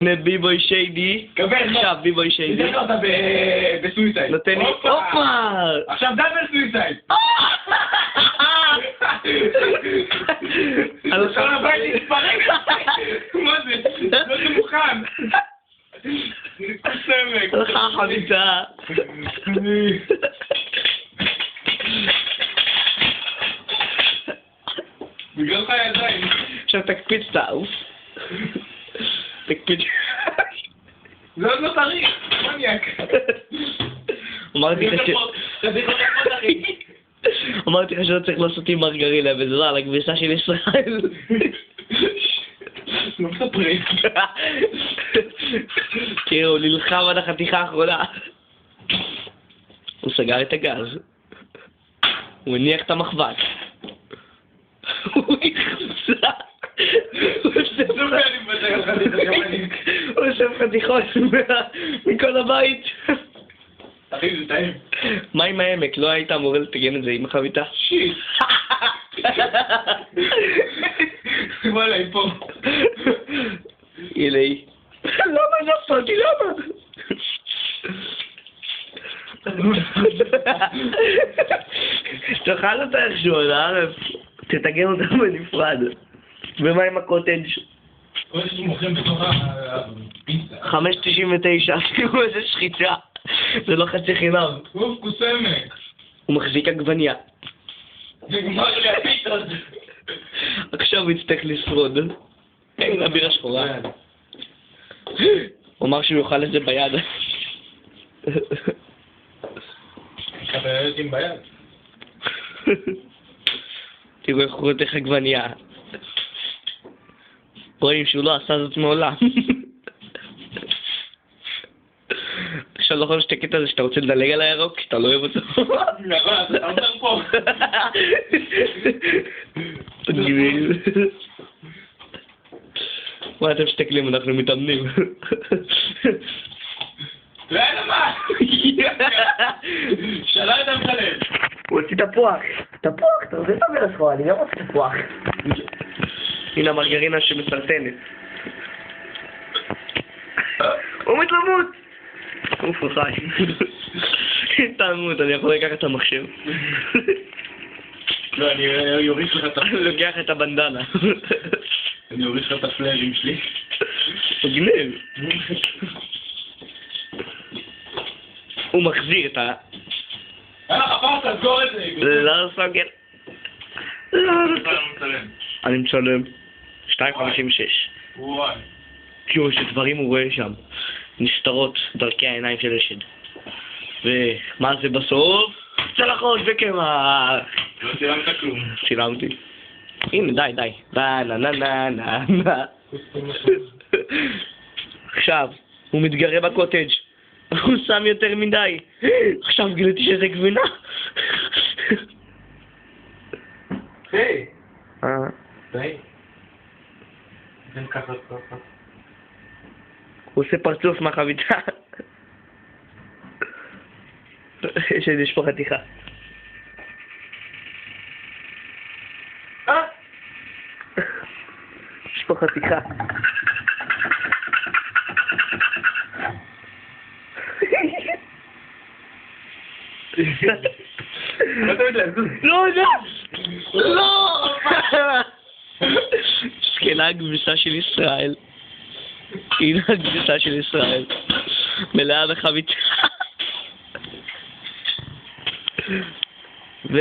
הנה ביבוי שיידי. קבל, עכשיו ביבוי שיידי. תתן אותה בסוויסייד. נותן לי... הופה! עכשיו דאבל סוויסייד. על כל הבית להתפרק. מה זה? לא זה מוכן. סמק. הלכה חביתה. בגללך ידיים. עכשיו תקפיץ את האוף. תקפיץ... זה עוד לא צריך. מניאק. אמרתי לך שלא צריך לעשות עם מרגרינה, וזה לא על הכביסה של ישראל. לא מספרים. תראו, הוא נלחם עד החתיכה האחרונה. הוא סגר את הגז. הוא הניח את המחבת. הוא נכנסה. הוא עושה חתיכות מכל הבית. אחי, זה טעים. מה עם העמק? לא היית אמור לטגן את זה עם החביתה? שיט. וואלה, היא פה. אילי. למה נפלתי? למה? תאכל אותה איכשהו, לערב. תתגן אותה בנפרד. ומה עם הקוטג'? קוטג' מוכרים בתוך הפיצה. 5.99, תראו איזה שחיטה. זה לא חצי חינם. אוף, קוסמק. הוא מחזיק עגבניה. נגמר לי הפיצות. עכשיו הוא יצטרך לשרוד. הנה הבירה שחורה. הוא אמר שהוא יאכל את זה ביד. קבל עם ביד. תראו איך הוא חותך עגבניה. רואים שהוא לא עשה זאת מעולם. עכשיו לא יכול לשתק את זה שאתה רוצה לדלג על הירוק, שאתה לא אוהב אותו. אתה אומר פה. מה אתם שתקלים? אנחנו מתאמנים. ואין מה! שאלה את המחלב. הוא הוציא תפוח. תפוח, אתה רוצה את הבירה שחורה, אני גם רוצה תפוח. הנה המרגרינה שמסרטנת. הוא מת למות! אוף, הוא חי. תעמות, אני יכול לקחת את המחשב. לא, אני יוריש לך את אני לוקח את הבנדנה. אני יוריש לך את הפלארים שלי. הוא גנב. הוא מחזיר את ה... יאללה, חפר, תסגור את זה. לא סוגר. אני מצלם. 2.56. וואי. תראו איזה דברים הוא רואה שם. נסתרות דרכי העיניים של אשד. ומה זה בסוף? צלחות וקמח. לא צילמת כלום. צילמתי. הנה די. די נה נה נה נה נה. עכשיו, הוא מתגרה בקוטג'. הוא שם יותר מדי. עכשיו גיליתי שזה גבינה. היי. די. תן ככה. הוא עושה פרצוף מהחביתה. יש פה חתיכה. יש פה חתיכה. לא! לא! שכנה הכביסה של ישראל. הנה הכביסה של ישראל. מלאה בחביתה. ו...